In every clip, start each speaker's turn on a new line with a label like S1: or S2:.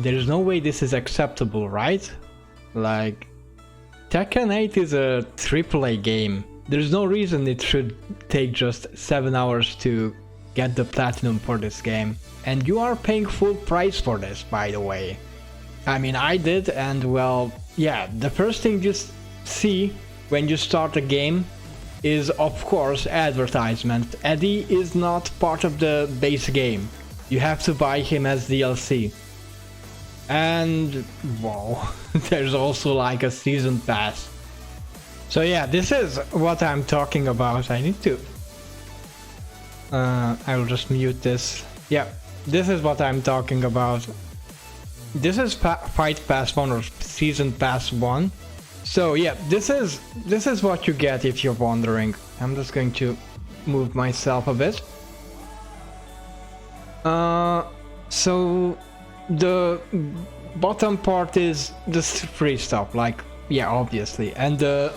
S1: there's no way this is acceptable, right? Like, Tekken 8 is a AAA game. There's no reason it should take just 7 hours to get the platinum for this game. And you are paying full price for this, by the way. I mean, I did, and well, yeah, the first thing you see when you start a game is, of course, advertisement. Eddie is not part of the base game. You have to buy him as DLC. And, wow, there's also like a season pass. So yeah, this is what I'm talking about. I need to... I will just mute this. Yeah, this is what I'm talking about. This is Fight Pass 1 or Season Pass 1. So yeah, this is what you get if you're wondering. I'm just going to move myself a bit. So the bottom part is the free stuff, like, yeah, obviously, and the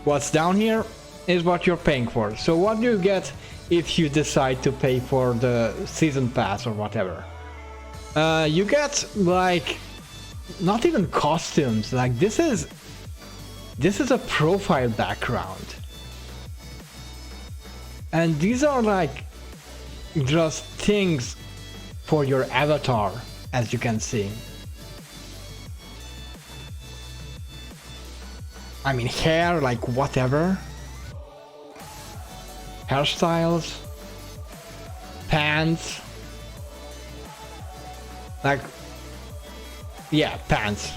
S1: what's down here is what you're paying for. So what do you get if you decide to pay for the season pass or whatever? You get, like, not even costumes. Like, this is a profile background, and these are like just things for your avatar, as you can see. I mean, hair, like, whatever. Hairstyles. Pants. Like, yeah, pants.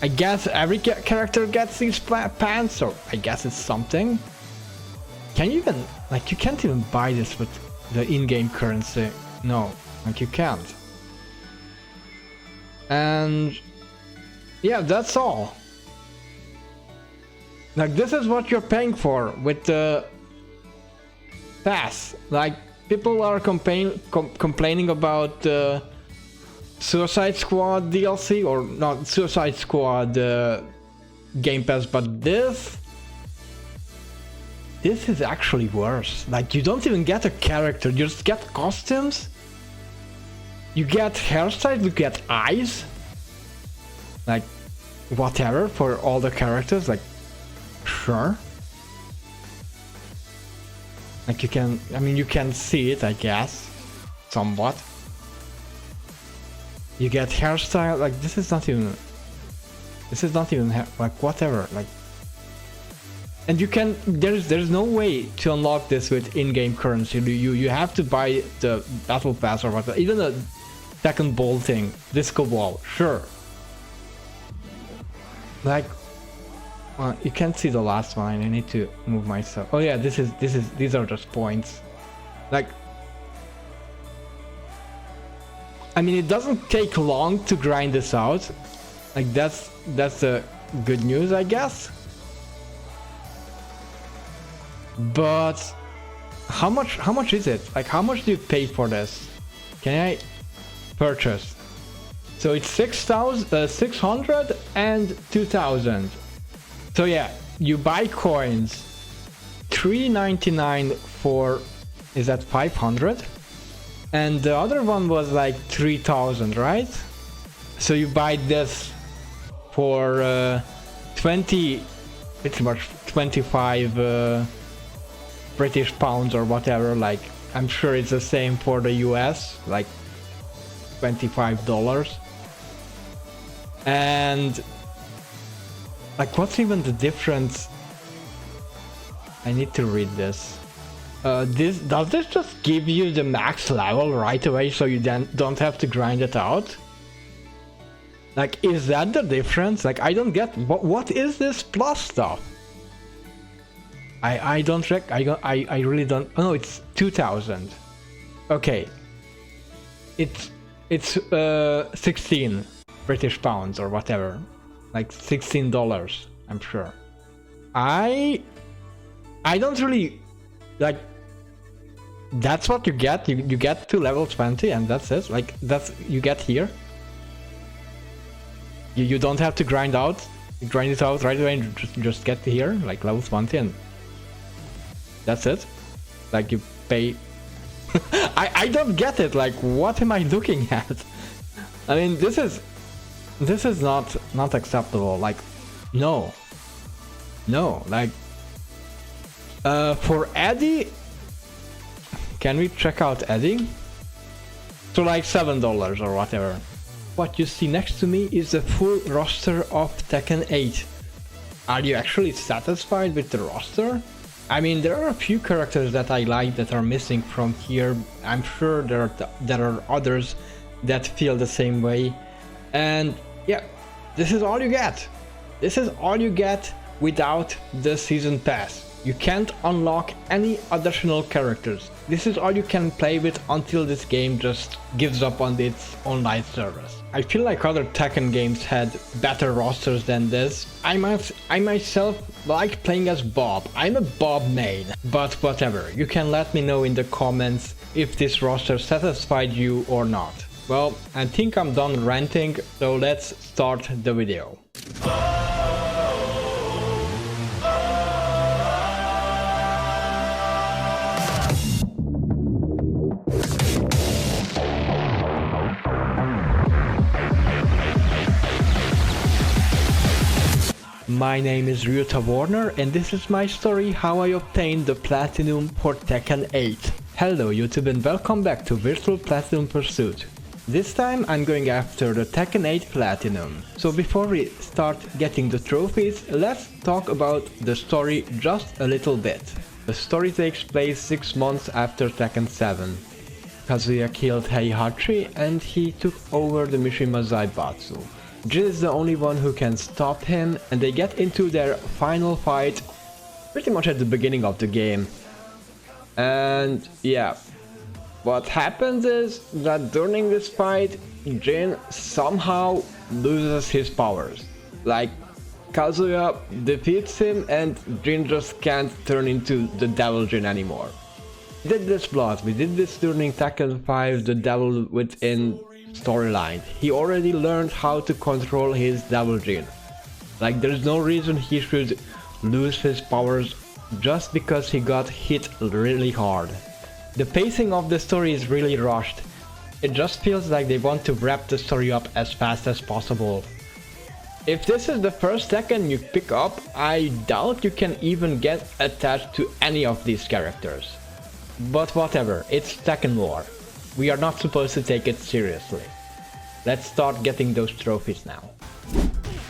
S1: I guess every character gets these pants, or I guess it's something. Can you even, like, you can't even buy this with the in-game currency. No, like, you can't. And yeah, that's all. Like, this is what you're paying for with the pass. Like, people are complaining about the Suicide Squad DLC, or not Suicide Squad Game Pass, but this is actually worse. Like, you don't even get a character, you just get costumes, you get hairstyles, you get eyes, like, whatever, for all the characters, like, sure. Like, you can, I mean, you can see it, I guess, somewhat. You get hairstyle, like, this is not even like, whatever, like. And you can, there's no way to unlock this with in-game currency. You have to buy the battle pass or whatever. Even the second ball thing, disco ball, sure. Like, well, you can't see the last one. I need to move myself. Oh yeah, these are just points. Like, I mean, it doesn't take long to grind this out. Like, that's the good news, I guess. But how much is it? Like, how much do you pay for this? Can I purchase? So it's 600 and 2000. So yeah, you buy coins. 399 for, is that 500? And the other one was like 3000, right? So you buy this for 20, pretty much 25 British pounds or whatever. Like, I'm sure it's the same for the US, like $25. And like, what's even the difference? I need to read this. Does this just give you the max level right away, so you then don't have to grind it out? Like, is that the difference? Like, I don't get what is this plus stuff? I really don't. Oh no, it's 2000. Okay, it's 16 British pounds or whatever, like $16, I'm sure. I don't really, like, that's what you get. You get to level 20 and that's it. Like, that's you get here. You don't have to grind out. You grind it out right away and just get here, like level 20, and that's it. Like, you pay I don't get it. Like, what am I looking at? I mean, this is not acceptable. Like, no, like, for Eddie, can we check out Eddie? So like $7 or whatever. What you see next to me is the full roster of Tekken 8. Are you actually satisfied with the roster? I mean, there are a few characters that I like that are missing from here. I'm sure there are others that feel the same way. And yeah, this is all you get. This is all you get without the season pass. You can't unlock any additional characters. This is all you can play with until this game just gives up on its online service. I feel like other Tekken games had better rosters than this. I myself like playing as Bob. I'm a Bob main. But whatever, you can let me know in the comments if this roster satisfied you or not. Well, I think I'm done ranting, so let's start the video. My name is Ryuta Warner and this is my story how I obtained the Platinum for Tekken 8. Hello YouTube and welcome back to Virtual Platinum Pursuit. This time I'm going after the Tekken 8 Platinum. So before we start getting the trophies, let's talk about the story just a little bit. The story takes place 6 months after Tekken 7. Kazuya killed Heihachi and he took over the Mishima Zaibatsu. Jin is the only one who can stop him and they get into their final fight pretty much at the beginning of the game. And yeah, what happens is that during this fight, Jin somehow loses his powers. Like, Kazuya defeats him and Jin just can't turn into the Devil Jin anymore. We did this plot, we did this during Tekken 5, the Devil Within storyline. He already learned how to control his Devil Jin. Like, there's no reason he should lose his powers just because he got hit really hard. The pacing of the story is really rushed. It just feels like they want to wrap the story up as fast as possible. If this is the first Tekken you pick up, I doubt you can even get attached to any of these characters. But whatever, it's Tekken lore. We are not supposed to take it seriously. Let's start getting those trophies now.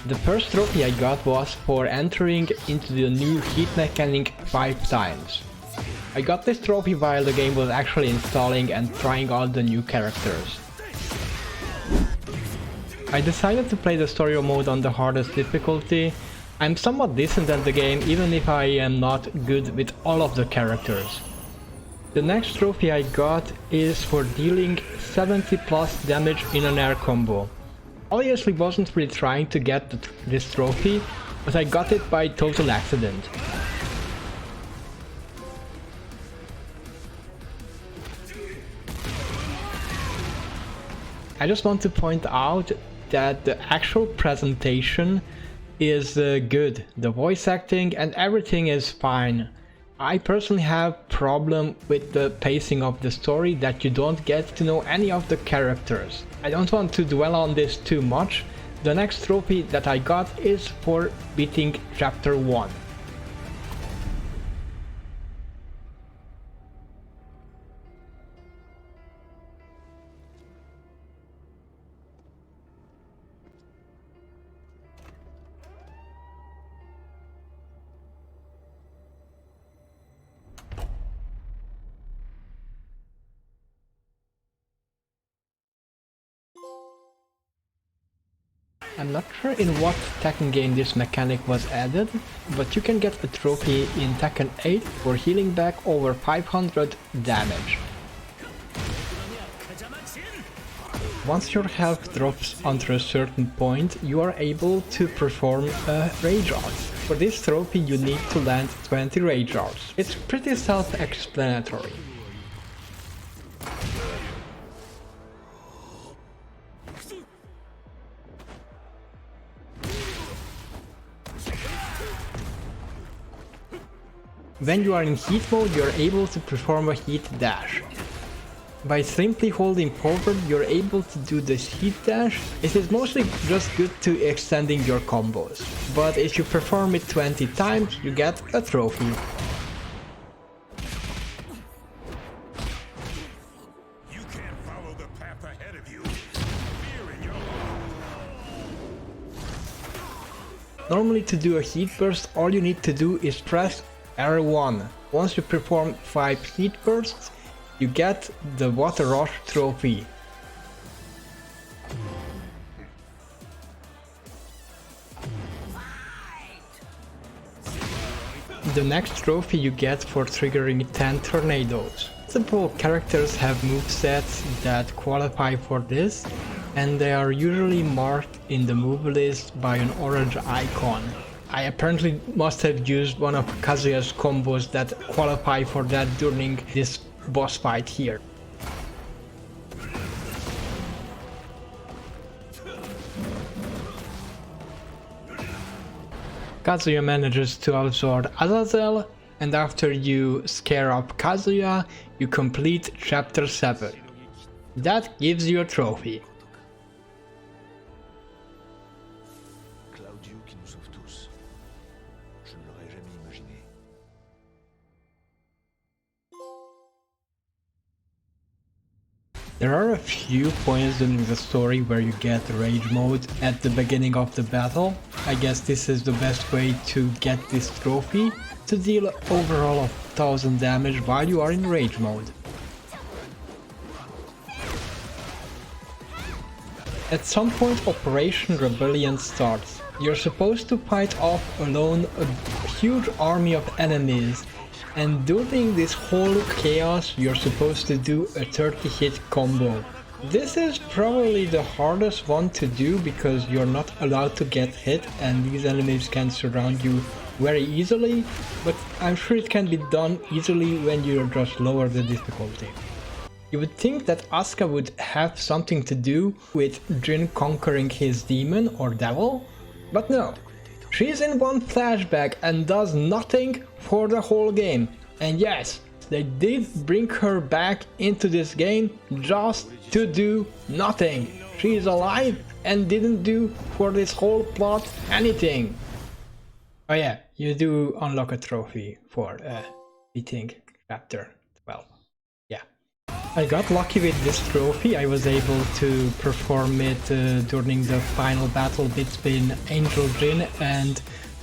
S1: The first trophy I got was for entering into the new heat mechanic 5 times. I got this trophy while the game was actually installing and trying out the new characters. I decided to play the story mode on the hardest difficulty. I'm somewhat decent at the game even if I am not good with all of the characters. The next trophy I got is for dealing 70 plus damage in an air combo. Obviously wasn't really trying to get this trophy, but I got it by total accident. I just want to point out that the actual presentation is good. The voice acting and everything is fine. I personally have problem with the pacing of the story, that you don't get to know any of the characters. I don't want to dwell on this too much. The next trophy that I got is for beating chapter 1. I'm not sure in what Tekken game this mechanic was added, but you can get a trophy in Tekken 8 for healing back over 500 damage. Once your health drops under a certain point, you are able to perform a Rage Art. For this trophy you need to land 20 Rage Arts. It's pretty self-explanatory. When you are in heat mode, you are able to perform a heat dash. By simply holding forward, you're able to do the heat dash. It is mostly just good to extending your combos, but if you perform it 20 times, you get a trophy. Normally to do a heat burst, all you need to do is press R1. Once you perform 5 heat bursts, you get the Water Rush trophy. The next trophy you get for triggering 10 tornadoes. Multiple characters have movesets that qualify for this, and they are usually marked in the move list by an orange icon. I apparently must have used one of Kazuya's combos that qualify for that during this boss fight here. Kazuya manages to outsword Azazel, and after you scare up Kazuya, you complete chapter 7. That gives you a trophy. There are a few points during the story where you get rage mode at the beginning of the battle. I guess this is the best way to get this trophy, to deal overall of 1000 damage while you are in rage mode. At some point Operation Rebellion starts. You're supposed to fight off alone a huge army of enemies, and during this whole chaos you're supposed to do a 30 hit combo. This is probably the hardest one to do because you're not allowed to get hit and these enemies can surround you very easily, but I'm sure it can be done easily when you just lower the difficulty. You would think that Asuka would have something to do with Jin conquering his demon or devil, but no. She's in one flashback and does nothing for the whole game. And yes, they did bring her back into this game just to do nothing. She is alive and didn't do for this whole plot anything. Oh yeah, you do unlock a trophy for beating chapter 12. Yeah. I got lucky with this trophy. I was able to perform it during the final battle between Angel Jin and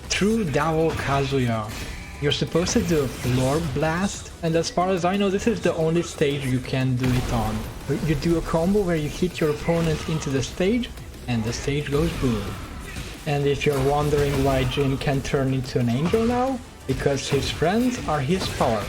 S1: True Devil Kazuya. You're supposed to do a floor blast, and as far as I know this is the only stage you can do it on. You do a combo where you hit your opponent into the stage and the stage goes boom. And if you're wondering why Jin can turn into an angel now, because his friends are his power.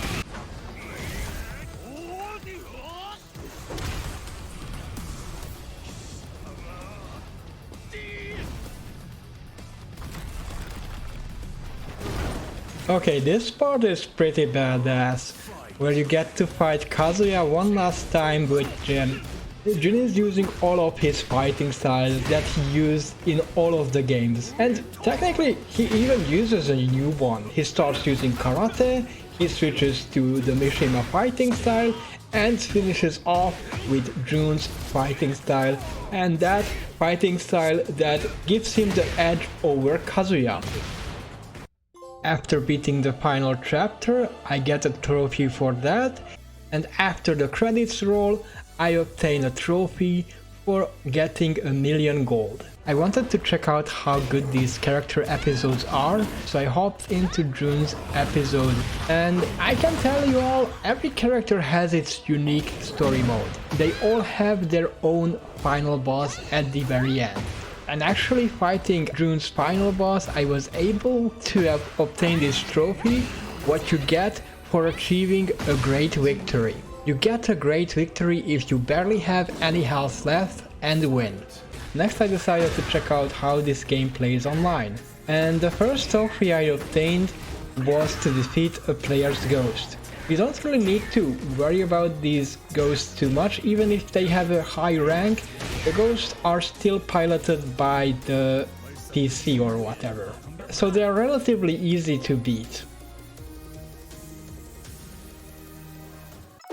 S1: Okay, this part is pretty badass, where you get to fight Kazuya one last time with Jin. Jin is using all of his fighting styles that he used in all of the games, and technically he even uses a new one. He starts using karate, he switches to the Mishima fighting style, and finishes off with Jun's fighting style, and that fighting style that gives him the edge over Kazuya. After beating the final chapter, I get a trophy for that, and after the credits roll, I obtain a trophy for getting 1,000,000 gold. I wanted to check out how good these character episodes are, so I hopped into Jun's episode, and I can tell you all, every character has its unique story mode. They all have their own final boss at the very end. And actually fighting Jun's final boss, I was able to obtain this trophy, what you get for achieving a great victory. You get a great victory if you barely have any health left and win. Next I decided to check out how this game plays online. And the first trophy I obtained was to defeat a player's ghost. You don't really need to worry about these ghosts too much, even if they have a high rank, the ghosts are still piloted by the PC or whatever. So they are relatively easy to beat.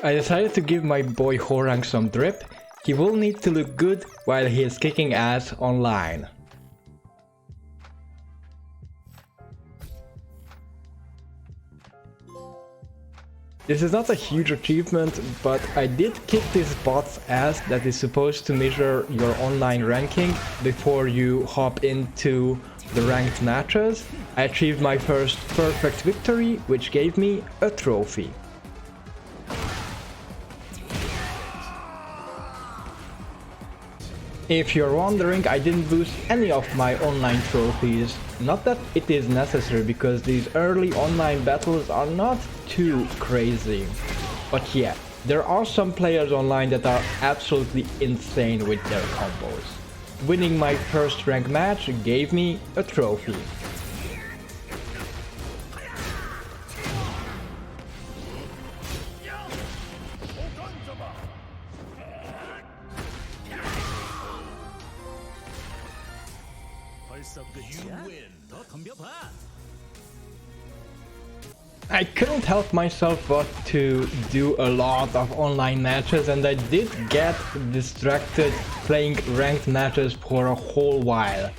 S1: I decided to give my boy Horang some drip. He will need to look good while he is kicking ass online. This is not a huge achievement, but I did kick this bot's ass that is supposed to measure your online ranking before you hop into the ranked matches. I achieved my first perfect victory, which gave me a trophy. If you're wondering, I didn't boost any of my online trophies. Not that it is necessary, because these early online battles are not too crazy. But yeah, there are some players online that are absolutely insane with their combos. Winning my first rank match gave me a trophy. I couldn't help myself but to do a lot of online matches, and I did get distracted playing ranked matches for a whole while.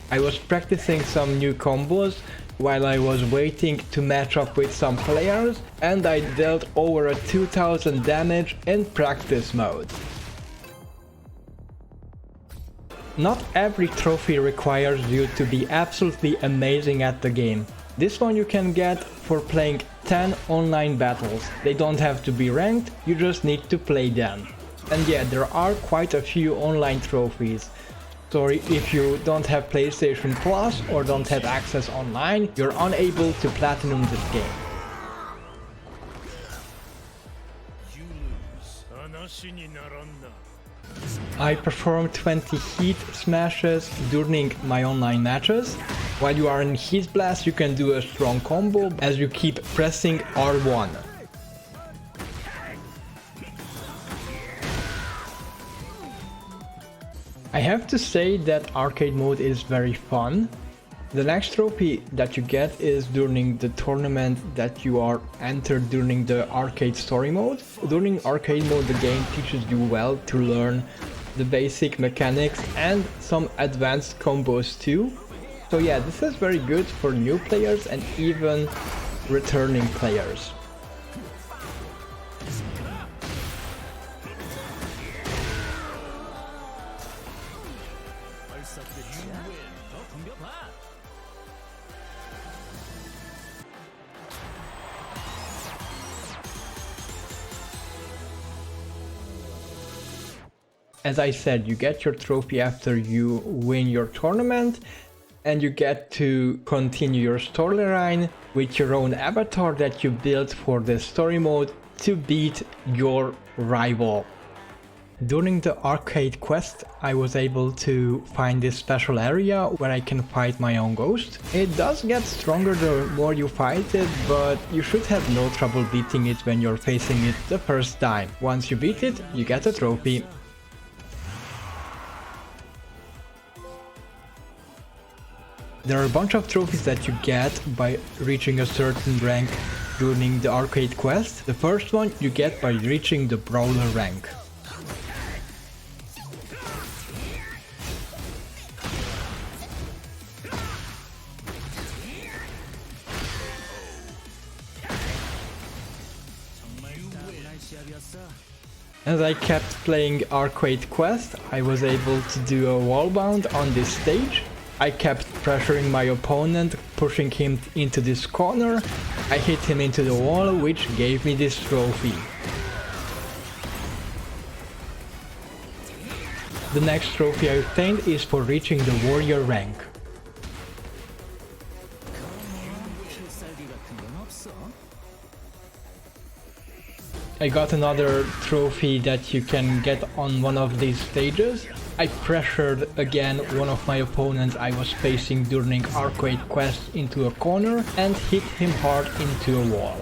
S1: I was practicing some new combos while I was waiting to match up with some players, and I dealt over a 2000 damage in practice mode. Not every trophy requires you to be absolutely amazing at the game. This one you can get for playing 10 online battles. They don't have to be ranked, you just need to play them. And yeah, there are quite a few online trophies. Sorry, if you don't have PlayStation Plus or don't have access online, you're unable to platinum this game. I perform 20 heat smashes during my online matches. While you are in Heat Blast, you can do a strong combo as you keep pressing R1. I have to say that arcade mode is very fun. The next trophy that you get is during the tournament that you are entered during the arcade story mode. During arcade mode, the game teaches you well to learn the basic mechanics and some advanced combos too. So yeah, this is very good for new players and even returning players. As I said, you get your trophy after you win your tournament, and you get to continue your storyline with your own avatar that you built for the story mode to beat your rival. During the arcade quest, I was able to find this special area where I can fight my own ghost. It does get stronger the more you fight it, but you should have no trouble beating it when you're facing it the first time. Once you beat it, you get a trophy. There are a bunch of trophies that you get by reaching a certain rank during the arcade quest. The first one you get by reaching the brawler rank. As I kept playing arcade quest, I was able to do a wall bound on this stage. I kept pressuring my opponent, pushing him into this corner. I hit him into the wall, which gave me this trophy. The next trophy I obtained is for reaching the warrior rank. I got another trophy that you can get on one of these stages. I pressured again one of my opponents I was facing during arcade quest into a corner and hit him hard into a wall.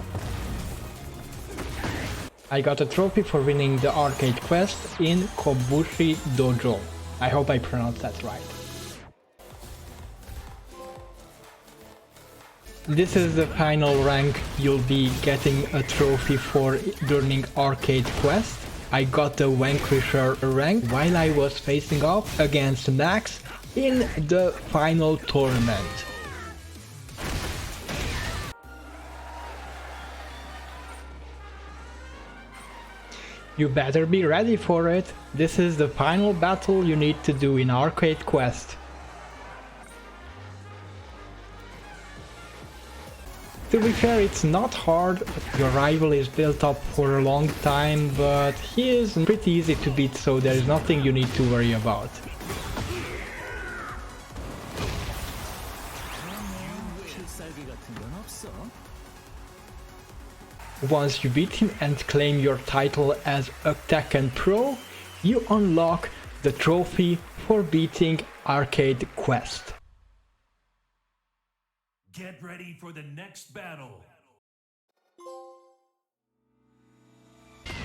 S1: I got a trophy for winning the arcade quest in Kobushi Dojo. I hope I pronounced that right. This is the final rank you'll be getting a trophy for during Arcade Quest. I got the Vanquisher rank while I was facing off against Max in the final tournament. You better be ready for it. This is the final battle you need to do in Arcade Quest. To be fair, it's not hard. Your rival is built up for a long time, but he is pretty easy to beat, so there is nothing you need to worry about. Once you beat him and claim your title as a Tekken Pro, you unlock the trophy for beating Arcade Quest.
S2: Get ready for the next battle.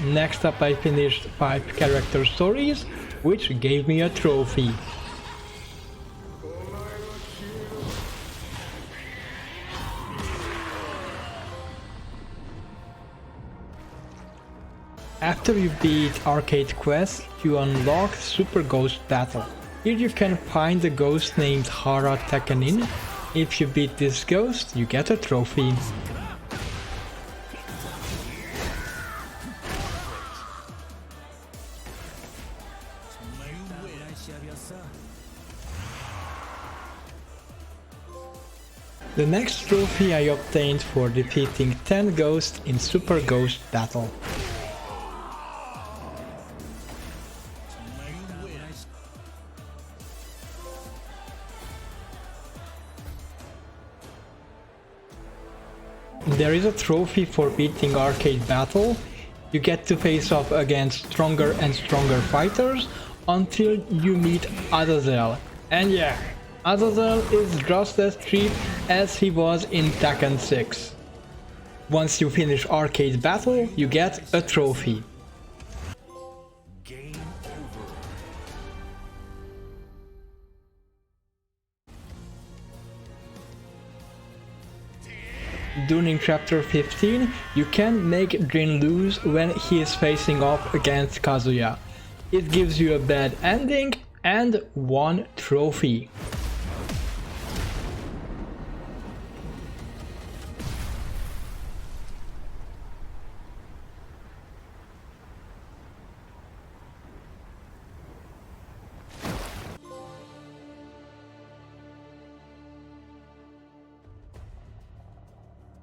S1: Next up, I finished 5 character stories, which gave me a trophy. After you beat Arcade Quest, you unlock Super Ghost Battle. Here you can find a ghost named Hara Tekkenin. If you beat this ghost, you get a trophy. The next trophy I obtained for defeating 10 ghosts in Super Ghost Battle. There is a trophy for beating Arcade Battle. You get to face off against stronger and stronger fighters until you meet Azazel. And yeah, Azazel is just as cheap as he was in Tekken 6. Once you finish Arcade Battle, you get a trophy. During chapter 15, you can make Jin lose when he is facing off against Kazuya. It gives you a bad ending and 1 trophy.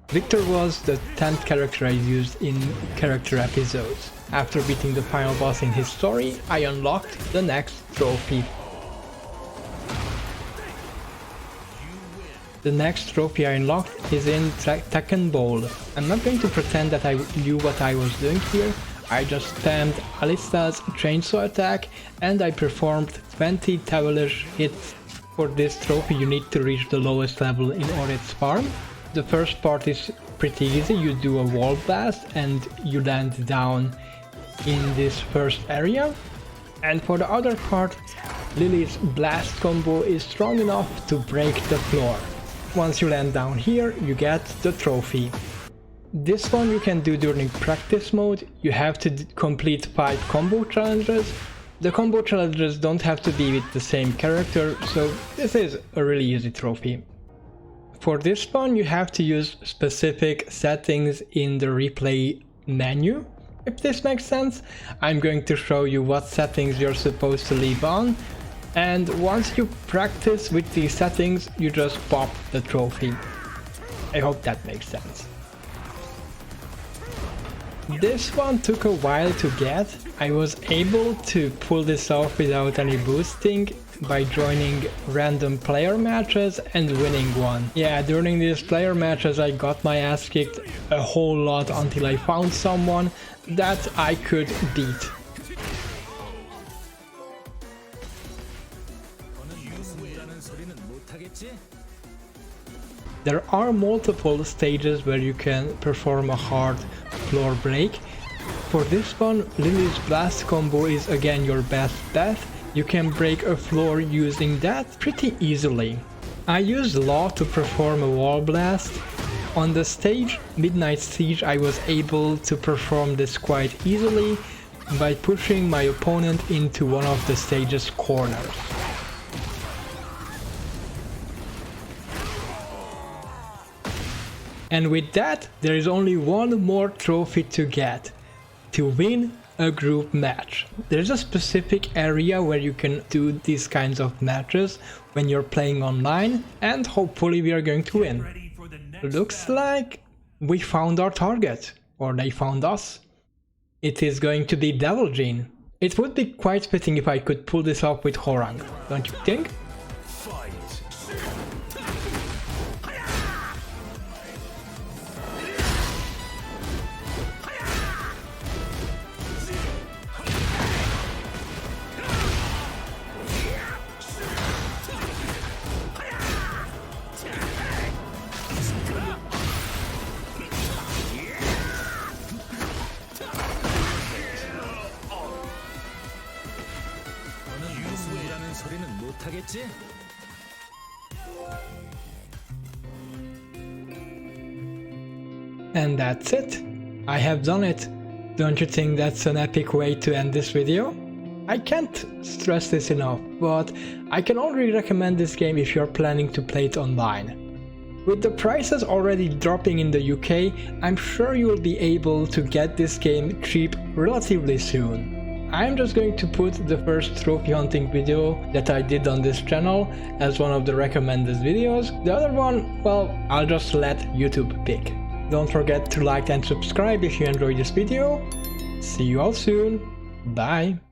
S1: Victor was the 10th character I used in character episodes. After beating the final boss in his story, I unlocked the next trophy. The next trophy I unlocked is in Tekken Bowl. I'm not going to pretend that I knew what I was doing here. I just spammed Alista's chainsaw attack and I performed 20 devilish hits. For this trophy you need to reach the lowest level in Orit's farm. The first part is pretty easy. You do a wall blast and you land down in this first area. And for the other part, Lily's blast combo is strong enough to break the floor. Once you land down here, you get the trophy. This one you can do during practice mode. You have to complete 5 combo challenges. The combo challenges don't have to be with the same character, so this is a really easy trophy. For this one you have to use specific settings in the replay menu, if this makes sense. I'm going to show you what settings you're supposed to leave on, and once you practice with these settings you just pop the trophy. I hope that makes sense. This one took a while to get. I was able to pull this off without any boosting by joining random player matches and winning one. Yeah, during these player matches I got my ass kicked a whole lot until I found someone that I could beat. There are multiple stages where you can perform a hard floor break. For this one, Lily's blast combo is again your best bet. You can break a floor using that pretty easily. I used Law to perform a wall blast. On the stage Midnight Siege I was able to perform this quite easily by pushing my opponent into one of the stage's corners. And with that, there is only one more trophy to get, to win a group match. There's a specific area where you can do these kinds of matches when you're playing online, and hopefully we are going to win. Looks like we found our target, or they found us. It is going to be Devil Gene. It would be quite fitting if I could pull this off with Horang, don't you think? And that's it. I have done it. Don't you think that's an epic way to end this video? I can't stress this enough, but I can already recommend this game if you're planning to play it online. With the prices already dropping in the UK, I'm sure you'll be able to get this game cheap relatively soon. I'm just going to put the first trophy hunting video that I did on this channel as one of the recommended videos. The other one, well, I'll just let YouTube pick. Don't forget to like and subscribe if you enjoyed this video. See you all soon. Bye.